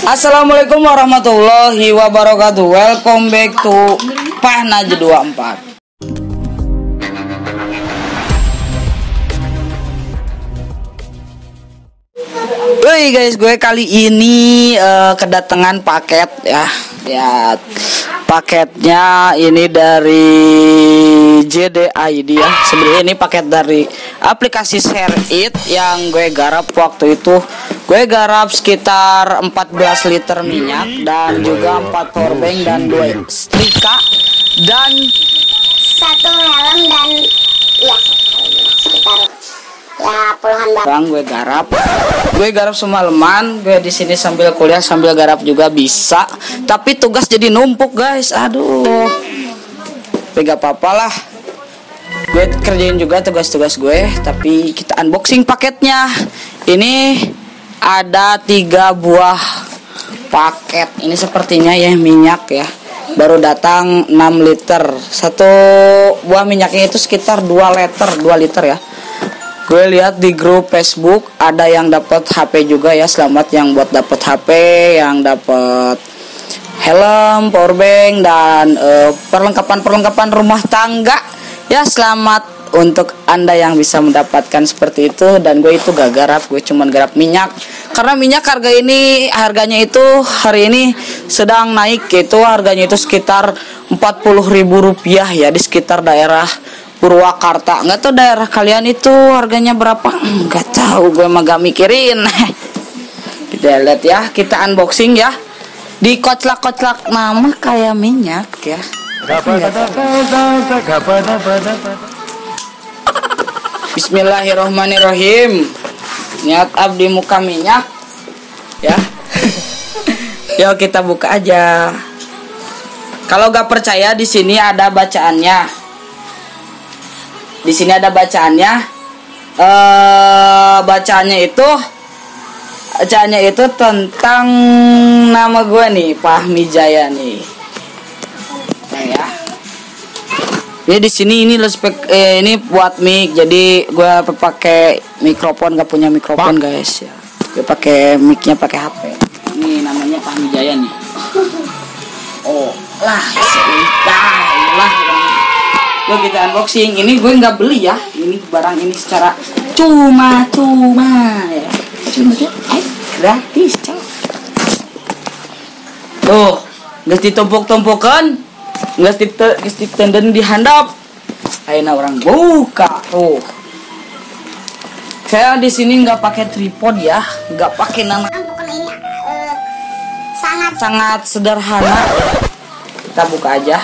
Assalamualaikum warahmatullahi wabarakatuh. Welcome back to Pahnaj 24. Woi guys, gue kali ini kedatangan paket ya. Ya, paketnya ini dari JDID ya. Sebenarnya ini paket dari aplikasi Share It yang gue garap waktu itu. Gue garap sekitar 14 liter minyak dan juga 4 powerbank dan 2 setrika dan 1 helm dan ya sekitar ya puluhan barang gue garap semalaman. Gue di sini sambil kuliah sambil garap juga bisa, tapi tugas jadi numpuk guys, aduh. Tapi gak apa-apa lah, gue kerjain juga tugas-tugas gue. Tapi kita unboxing paketnya. Ini ada 3 buah paket. Ini sepertinya ya minyak ya, baru datang 6 liter. Satu buah minyaknya itu sekitar 2 liter ya. Gue lihat di grup Facebook ada yang dapat HP juga ya. Selamat yang buat dapat HP, yang dapat helm, powerbank dan perlengkapan rumah tangga. Ya, selamat untuk Anda yang bisa mendapatkan seperti itu. Dan gue itu gak garap, gue cuman garap minyak. Karena minyak harganya itu hari ini sedang naik, itu harganya itu sekitar Rp40.000 ya di sekitar daerah Purwakarta. Nggak tahu daerah kalian itu harganya berapa? Nggak tahu, gue mah gak mikirin. Kita lihat ya, kita unboxing ya. Di koclak-koclak nama kayak minyak ya. Bismillahirrohmanirrohim. Niat abdi muka minyak ya. Yuk kita buka aja. Kalau gak percaya, di sini ada bacaannya. Di sini ada bacaannya. Bacaannya itu tentang nama gue nih, Fahmi Jaya nih. Nah ya. Ini di sini ini ini buat mic. Jadi gue pakai mikrofon, gak punya mikrofon guys ya. Gue pakai micnya pakai HP. Ini namanya Fahmi Jaya nih. Oh lah, lah. Yuk kita unboxing. Ini gue nggak beli ya. Ini barang ini secara cuma ya. Cuma gratis coy. Tuh, geus ditumpuk-tumpukan, geus ditenden di handap. Ayeuna orang buka tuh. Saya di sini nggak pakai tripod ya, nggak pakai nama. ini Sangat sederhana. Kita buka aja.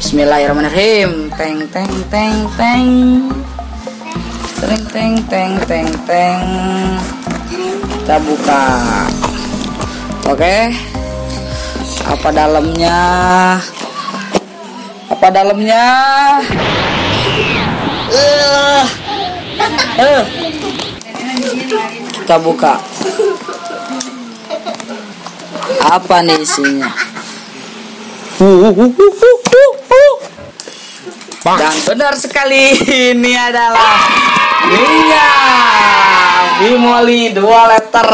Bismillahirrahmanirrahim. Teng teng teng teng. Teng teng teng teng. Kita buka. Oke. Apa dalamnya? Kita buka. Apa nih isinya? Dan benar sekali, ini adalah minyak Bimoli 2 liter.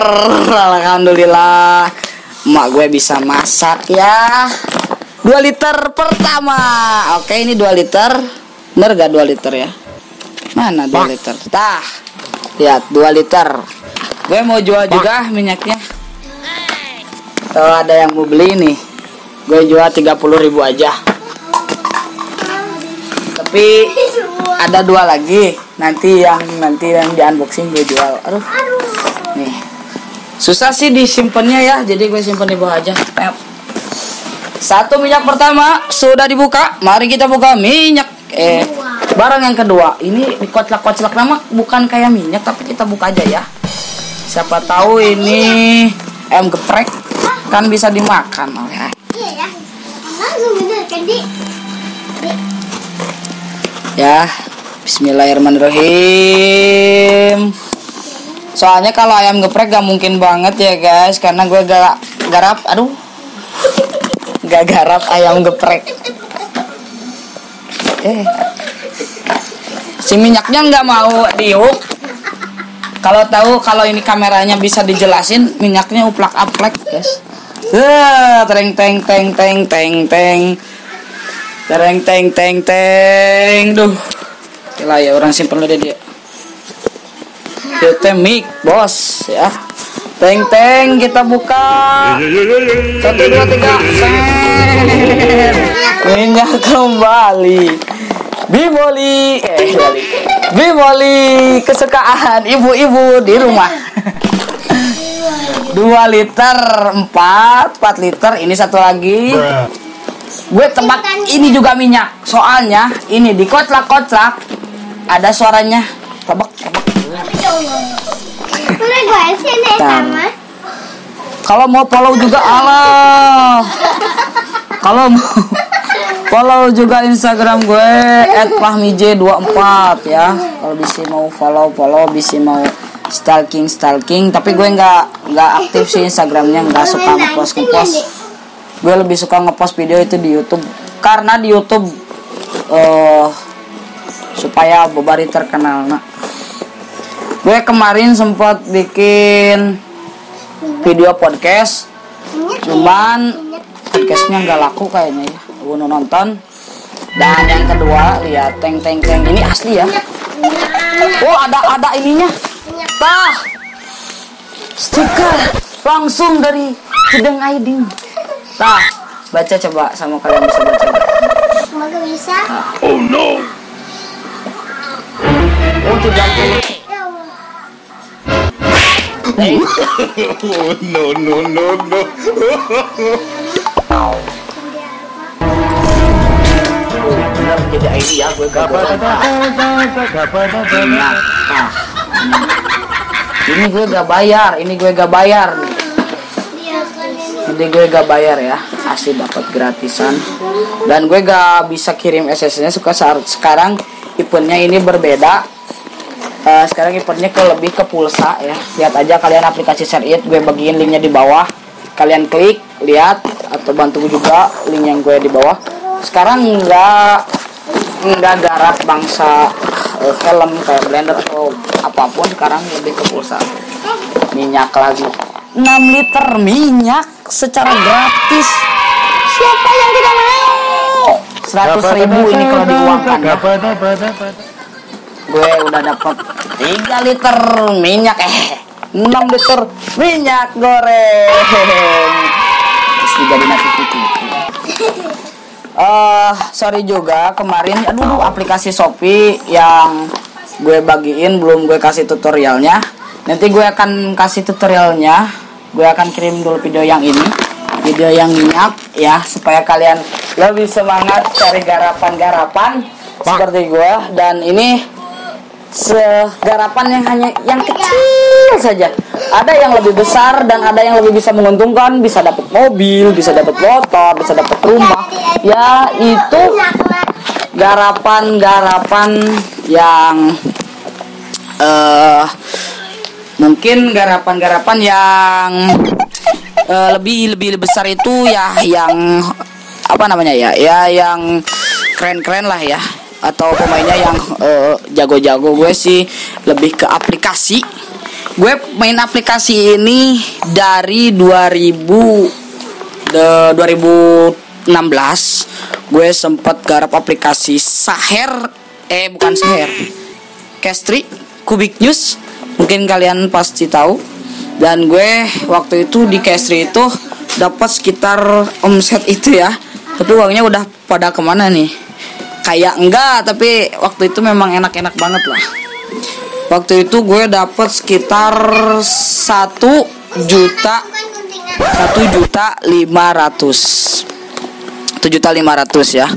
Alhamdulillah, emak gue bisa masak ya. 2 liter pertama. Oke, ini 2 liter. Bener gak 2 liter ya? Mana 2 liter? Tah, lihat 2 liter. Gue mau jual juga minyaknya. Kalau ada yang mau beli nih, gue jual 30.000 aja. Tapi ada 2 lagi. Nanti yang di unboxing gue jual. Aduh. Nih. Susah sih disimpannya ya. Jadi gue simpan di bawah aja. Satu minyak pertama sudah dibuka. Mari kita buka minyak. Barang yang kedua. Ini dikoclak-koclak nama bukan kayak minyak, tapi kita buka aja ya. Siapa tahu ini ayam geprek kan bisa dimakan oleh. iya ya langsung bener kan Ya, bismillahirrahmanirrahim. Soalnya kalau ayam geprek gak mungkin banget ya guys, karena gue gak garap ayam geprek. Si minyaknya nggak mau diuk. Kalau tahu kalau ini kameranya bisa dijelasin, minyaknya uplak-aplek, guys. Tereng teng teng teng teng teng. Tereng teng teng teng. Duh. Gila ya orang simpen udah dia. Mic, bos, ya. Teng teng kita buka. 1 2 3. Minyak kembali. Biboli kesukaan ibu-ibu di rumah. 2 liter 4 liter. Ini satu lagi. Gue tebak ini juga minyak. Soalnya ini di kotlak-kotlak ada suaranya. Tebak. Kalau mau follow juga Allah. Kalau mau follow juga Instagram gue @fahmij24 ya. Kalau bisa mau follow, bisa mau stalking. Tapi gue nggak aktif sih Instagramnya, nggak suka ngepost. Gue lebih suka ngepost video itu di YouTube. Karena di YouTube supaya Bobari terkenal. Nah, gue kemarin sempat bikin video podcast, cuman podcastnya nggak laku kayaknya ya. Gue nonton. Dan yang kedua lihat teng ini asli ya. Oh ada ininya. Tah, stiker langsung dari Cideng Aiding. Tah, baca coba sama kalian bisa baca. Semoga bisa. Oh no. Oh 30. No. Jadi ID ya gue ini gue gak bayar nih. Ini gue gak bayar ya, asli dapat gratisan. Dan gue gak bisa kirim SSD-nya sekarang eventnya ini berbeda. Sekarang eventnya lebih ke pulsa ya. Lihat aja kalian aplikasi Share It, gue bagiin linknya di bawah. Kalian klik, lihat atau bantu juga link yang gue di bawah. Sekarang nggak garap bangsa helm kayak blender atau apapun, sekarang lebih ke pulsa. Minyak lagi 6 liter minyak secara gratis. Siapa yang tidak mau? 100.000 ini kalau diuangkan ya. Gue udah dapat 3 liter minyak 6 liter minyak goreng. Terus jadi nasi putih. Sorry juga kemarin aplikasi Shopee yang gue bagiin belum gue kasih tutorialnya. Nanti gue akan kasih tutorialnya. Gue akan kirim dulu video yang ini, video yang minyak ya, supaya kalian lebih semangat cari garapan seperti gue. Dan ini segarapan yang hanya yang kecil saja. Ada yang lebih besar dan ada yang lebih bisa menguntungkan, bisa dapat mobil, bisa dapat motor, bisa dapat rumah. Ya itu garapan yang mungkin garapan yang lebih besar itu ya, yang apa namanya ya yang keren lah ya, atau pemainnya yang jago-jago. Gue sih lebih ke aplikasi. Gue main aplikasi ini dari 2016. Gue sempat garap aplikasi Castry, Kubik News, mungkin kalian pasti tahu. Dan gue waktu itu di Castry itu dapat sekitar omset itu ya, tapi uangnya udah pada kemana nih? Kayak enggak, tapi waktu itu memang enak-enak banget lah. Waktu itu gue dapat sekitar 1.500.000 ya.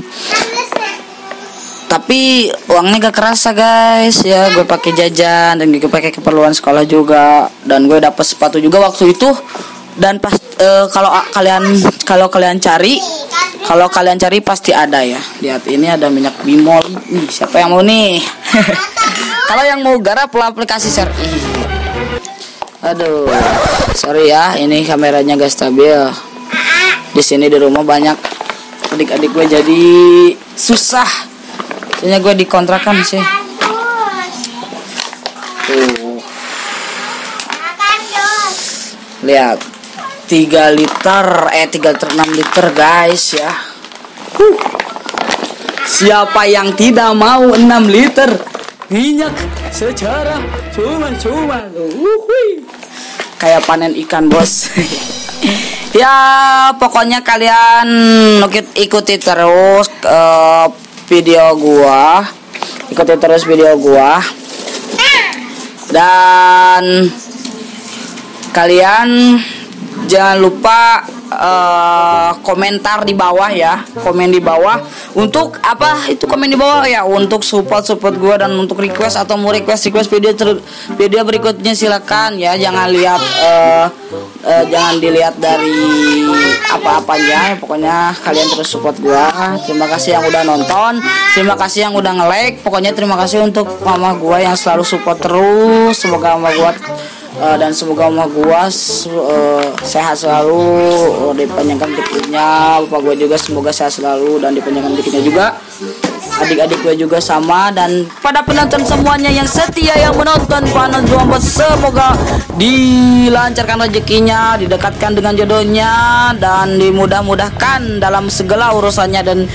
Tapi uangnya gak kerasa guys ya, gue pakai jajan dan gue pakai keperluan sekolah juga. Dan gue dapat sepatu juga waktu itu. Dan pas kalau kalian cari pasti ada ya. Lihat ini ada minyak Bimol. Siapa yang mau nih? Kalau yang mau garap aplikasi Share It. Aduh, sorry ya, ini kameranya gak stabil. Di sini di rumah banyak adik-adik gue jadi susah. Soalnya gue dikontrakan sih. Tuh. Lihat 3 liter 3,6 liter guys ya. Siapa yang tidak mau 6 liter minyak secara cuma-cuma? Kayak panen ikan bos. Ya pokoknya kalian ikuti terus video gua. Ikuti terus video gua. Dan kalian jangan lupa komentar di bawah ya, komen di bawah untuk apa itu, komen di bawah ya, untuk support gua dan untuk request atau mau request video berikutnya silakan ya. Jangan lihat jangan dilihat dari apa-apanya, pokoknya kalian terus support gua. Terima kasih yang udah nonton, terima kasih yang udah nge-like, pokoknya terima kasih untuk mama gua yang selalu support terus. Semoga mama gua dan semoga mama gua sehat selalu, dipanjangkan rezekinya. Bapak gua juga semoga sehat selalu dan dipanjangkan rezekinya juga. Adik-adik gue juga sama, dan pada penonton semuanya yang setia yang menonton Panas 24, semoga dilancarkan rezekinya, didekatkan dengan jodohnya, dan dimudah-mudahkan dalam segala urusannya, dan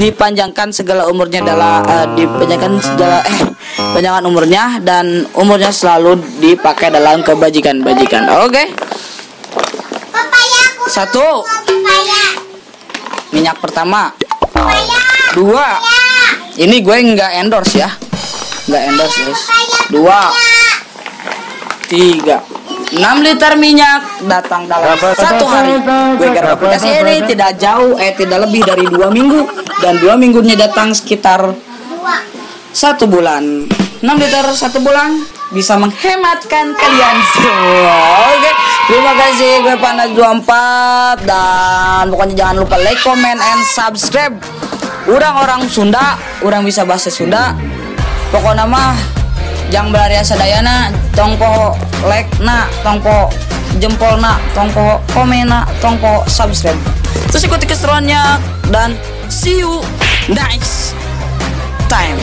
dipanjangkan segala umurnya dalam panjangkan umurnya, dan umurnya selalu dipakai dalam kebajikan-bajikan. Oke. Satu, minyak pertama. Dua, ini gue nggak endorse ya, nggak endorse guys. 2, 3, 6 liter minyak datang dalam 1 hari. Gue garap aplikasi ini tidak jauh, tidak lebih dari 2 minggu, dan 2 minggunya datang sekitar 1 bulan. 6 liter 1 bulan bisa menghematkan kalian semua. Oke, terima kasih. Gue Panas 24, dan pokoknya jangan lupa like, comment, and subscribe. Orang Sunda, orang bisa bahasa Sunda. Pokoknya mah jang belaria sadayana, tongpo like na, tongpo jempol na, tongpo komen na, tongpo subscribe. Terus ikuti keseruannya, dan see you next time.